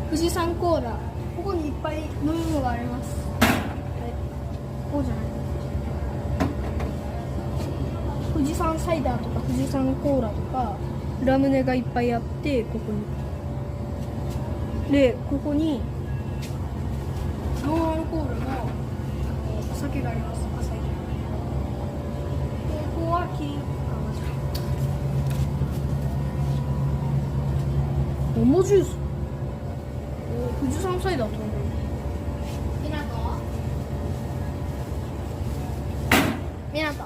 富士山コーラ、ここにいっぱい飲み物があります。はい、こうじゃない。富士山サイダーとか富士山コーラとかラムネがいっぱいあって、ここにで、ここにノンアルコールのお酒があります。赤酒。ここはキリン、桃ジュース、富士山サイダーとかみなと